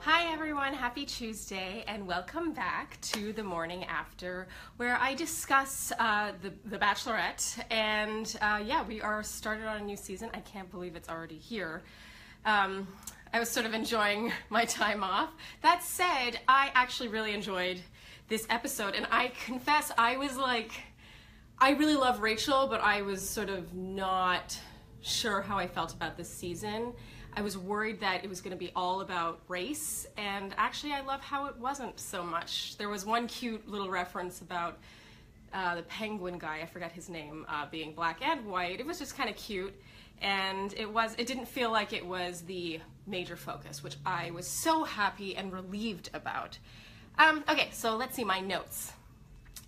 Hi everyone, happy Tuesday and welcome back to the morning after where I discuss the Bachelorette and yeah, we are started on a new season. I can't believe it's already here. I was sort of enjoying my time off. That said, I actually really enjoyed this episode and I confess I was like, I really love Rachel, but I was sort of not sure how I felt about this season. I was worried that it was going to be all about race, and actually I love how it wasn't so much. There was one cute little reference about the penguin guy, I forgot his name, being black and white. It was just kind of cute, and it didn't feel like it was the major focus, which I was so happy and relieved about. Okay, so let's see my notes.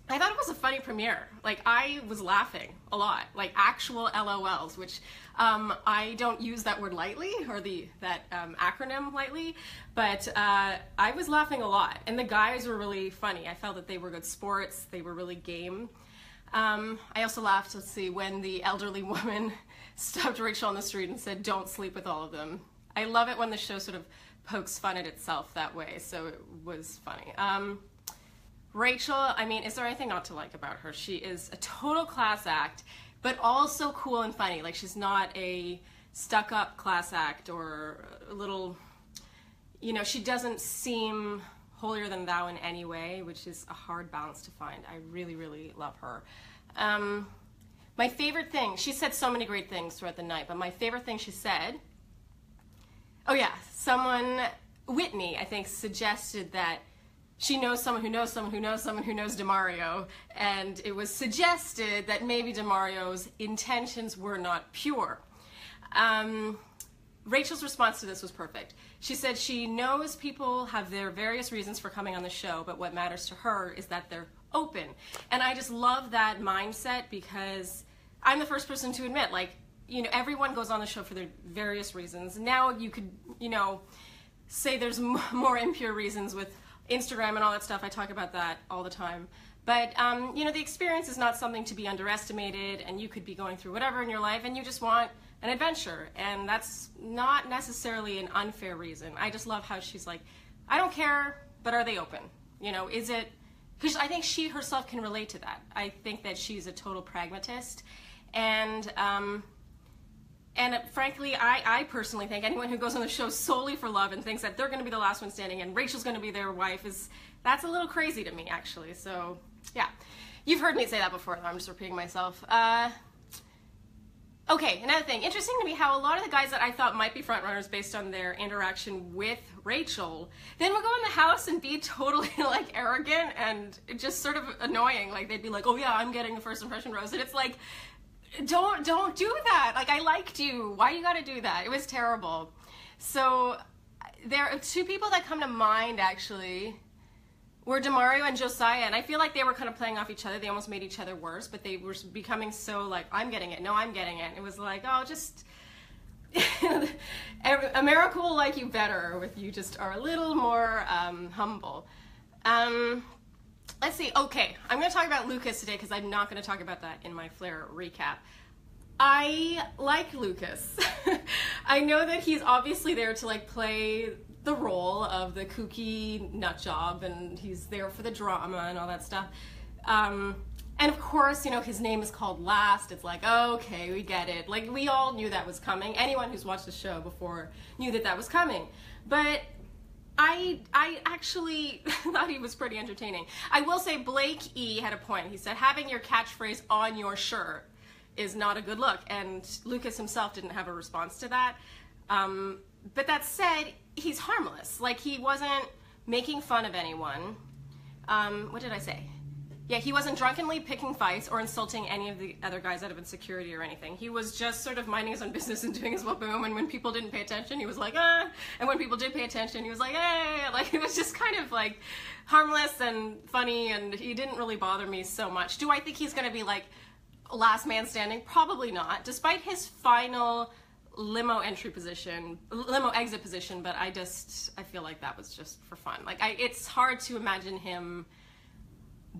I thought it was a funny premiere. Like, I was laughing a lot, like actual LOLs, which I don't use that word lightly, or that acronym lightly, but I was laughing a lot, and the guys were really funny. I felt that they were good sports, they were really game. I also laughed, let's see, when the elderly woman stopped Rachel on the street and said, "Don't sleep with all of them." I love it when the show sort of pokes fun at itself that way, so it was funny. Rachel, I mean, is there anything not to like about her? She is a total class act, but also cool and funny. Like, she's not a stuck-up class act or a little, you know, she doesn't seem holier than thou in any way, which is a hard balance to find. I really, really love her. My favorite thing, she said so many great things throughout the night, but my favorite thing she said, oh yeah, Whitney, I think, suggested that she knows someone who knows someone who knows someone who knows DeMario, and it was suggested that maybe DeMario's intentions were not pure. Rachel's response to this was perfect. She said she knows people have their various reasons for coming on the show, but what matters to her is that they're open. And I just love that mindset, because I'm the first person to admit, like, you know, everyone goes on the show for their various reasons. Now you could, you know, say there's more impure reasons with Instagram and all that stuff. I talk about that all the time. But, you know, the experience is not something to be underestimated, and you could be going through whatever in your life and you just want an adventure, and that's not necessarily an unfair reason. I just love how she's like, I don't care, but are they open? You know, is it, because I think she herself can relate to that. I think that she's a total pragmatist, and frankly, I personally think anyone who goes on the show solely for love and thinks that they're going to be the last one standing and Rachel's going to be their wife, that's a little crazy to me, actually. So, yeah. You've heard me say that before, though. I'm just repeating myself. Okay, another thing. Interesting to me how a lot of the guys that I thought might be frontrunners based on their interaction with Rachel then would go in the house and be totally, like, arrogant and just sort of annoying. Like, they'd be like, oh, yeah, I'm getting the first impression rose. And it's like, don't do that. Like, I liked you. Why you gotta do that? It was terrible. So there are two people that come to mind, actually, were DeMario and Josiah, and I feel like they were kind of playing off each other. They almost made each other worse, but they were becoming so like, I'm getting it, no, I'm getting it. It was like, oh, just America will like you better if you just are a little more humble. Let's see, okay, I'm going to talk about Lucas today because I'm not going to talk about that in my Flair recap. I like Lucas. I know that he's obviously there to, like, play the role of the kooky nutjob, and he's there for the drama and all that stuff. And of course, you know, his name is called last. It's like, okay, we get it. Like, we all knew that was coming. Anyone who's watched the show before knew that that was coming. But I actually thought he was pretty entertaining. I will say Blake E. had a point. He said, having your catchphrase on your shirt is not a good look, and Lucas himself didn't have a response to that. But that said, he's harmless. Like, he wasn't making fun of anyone. What did I say? Yeah, he wasn't drunkenly picking fights or insulting any of the other guys out of insecurity or anything. He was just sort of minding his own business and doing his boom, and when people didn't pay attention, he was like, ah, and when people did pay attention, he was like, hey, like, it was just kind of like harmless and funny, and he didn't really bother me so much. Do I think he's gonna be like last man standing? Probably not, despite his final limo exit position, but I feel like that was just for fun. Like, it's hard to imagine him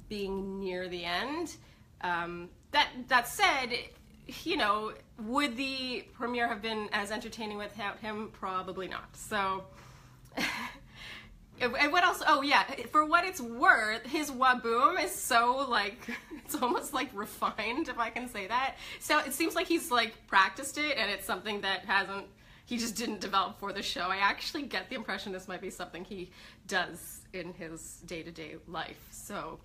being near the end. That said, you know, would the premiere have been as entertaining without him? Probably not. So And what else? Oh yeah, for what it's worth, his waboom is so like, it's almost like refined, if I can say that. So it seems like he's like practiced it, and it's something that he just didn't develop for the show. I actually get the impression this might be something he does in his day-to-day life. So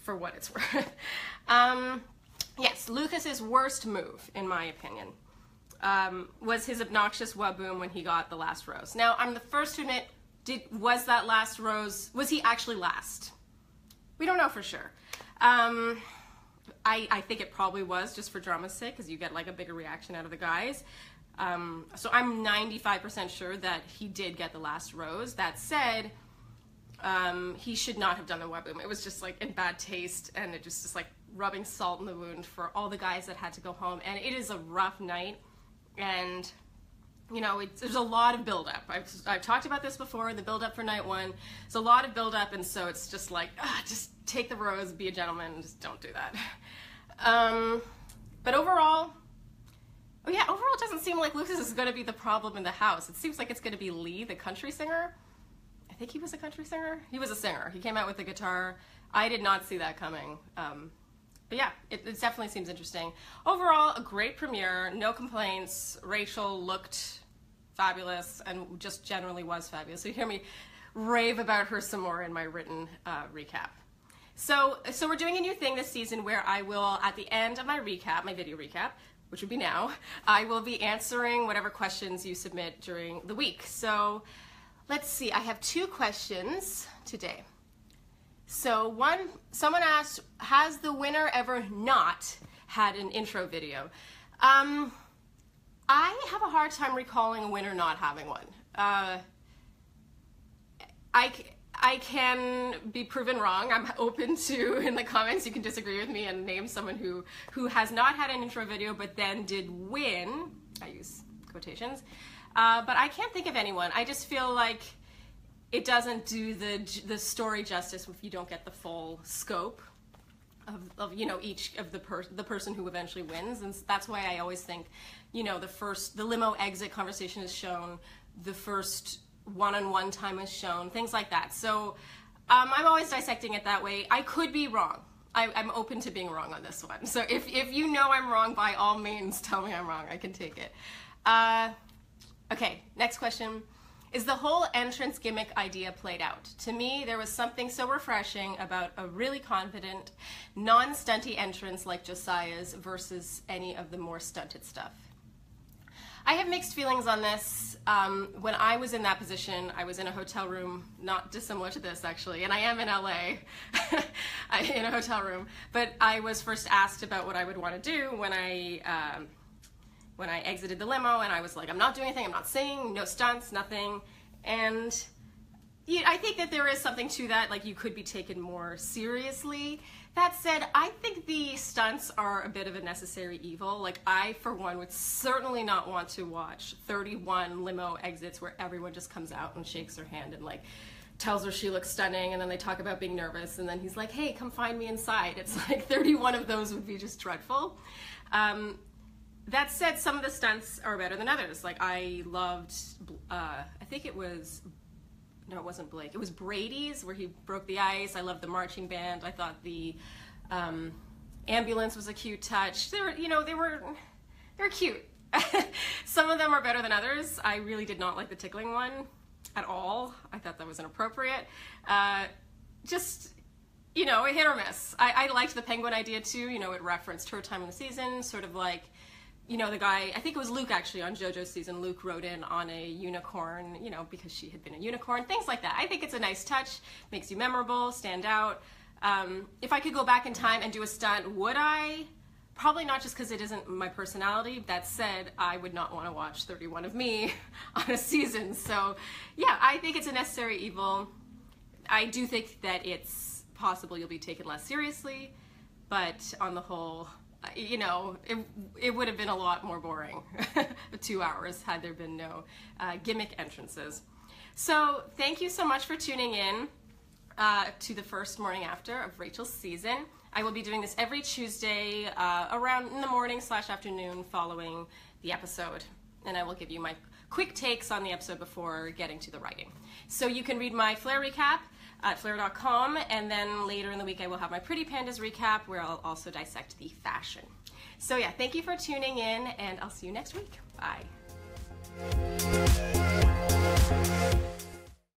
for what it's worth. Yes, Lucas's worst move, in my opinion, was his obnoxious waboom when he got the last rose. Now, I'm the first to admit, was that last rose, was he actually last? We don't know for sure. I think it probably was, just for drama's sake, because you get like a bigger reaction out of the guys. So I'm 95% sure that he did get the last rose. That said, he should not have done the waboom. It was just like in bad taste, and it just like rubbing salt in the wound for all the guys that had to go home. And it is a rough night, and you know, there's a lot of buildup. I've talked about this before, the buildup for night one. It's a lot of buildup, and so it's just like, just take the rose, be a gentleman, just don't do that. But overall, overall it doesn't seem like Lucas is going to be the problem in the house. It seems like it's going to be Lee, the country singer. I think he was a country singer. He was a singer. He came out with the guitar. I did not see that coming. But yeah, it definitely seems interesting. Overall, a great premiere, no complaints. Rachel looked fabulous and just generally was fabulous. So you hear me rave about her some more in my written recap. So we're doing a new thing this season where I will, at the end of my recap, my video recap, which would be now, I will be answering whatever questions you submit during the week. So let's see, I have 2 questions today. So someone asked, has the winner ever not had an intro video? I have a hard time recalling a winner not having one. I can be proven wrong. I'm open to, in the comments, you can disagree with me and name someone who has not had an intro video but then did win. I use quotations. But I can't think of anyone. I just feel like it doesn't do the story justice if you don't get the full scope of you know, each of the person who eventually wins. And that's why I always think, you know, the limo exit conversation is shown, the first one-on-one time is shown, things like that. So I'm always dissecting it that way. I could be wrong. I'm open to being wrong on this one. So if you know I'm wrong, by all means tell me I'm wrong. I can take it. Okay, next question. Is the whole entrance gimmick idea played out? To me, there was something so refreshing about a really confident, non-stunty entrance like Josiah's versus any of the more stunted stuff. I have mixed feelings on this. When I was in that position, I was in a hotel room, not dissimilar to this actually, and I am in LA, in a hotel room, but I was first asked about what I would want to do when I exited the limo, and I was like, I'm not doing anything, I'm not singing, no stunts, nothing. And yeah, I think that there is something to that, like you could be taken more seriously. That said, I think the stunts are a bit of a necessary evil. Like I, for one, would certainly not want to watch 31 limo exits where everyone just comes out and shakes her hand and like tells her she looks stunning, and then they talk about being nervous, and then he's like, hey, come find me inside. It's like 31 of those would be just dreadful. That said, some of the stunts are better than others. Like I loved, I think it was, no, it wasn't Blake. It was Brady's where he broke the ice. I loved the marching band. I thought the ambulance was a cute touch. They were, you know, they were cute. Some of them are better than others. I really did not like the tickling one at all. I thought that was inappropriate. Just, you know, a hit or miss. I liked the penguin idea too. You know, it referenced her time in the season, sort of like, you know, the guy, I think it was Luke actually on JoJo's season, Luke rode in on a unicorn, you know, because she had been a unicorn, things like that. I think it's a nice touch, makes you memorable, stand out. If I could go back in time and do a stunt, would I? Probably not, just because it isn't my personality. That said, I would not want to watch 31 of me on a season. So yeah, I think it's a necessary evil. I do think that it's possible you'll be taken less seriously, but on the whole, you know, it would have been a lot more boring, 2 hours, had there been no gimmick entrances. So thank you so much for tuning in to the first morning after of Rachel's season. I will be doing this every Tuesday around in the morning / afternoon following the episode. and I will give you my quick takes on the episode before getting to the writing. So you can read my Flair recap at flair.com, and then later in the week I will have my Pretty Pandas recap where I'll also dissect the fashion. So yeah, thank you for tuning in, and I'll see you next week. Bye.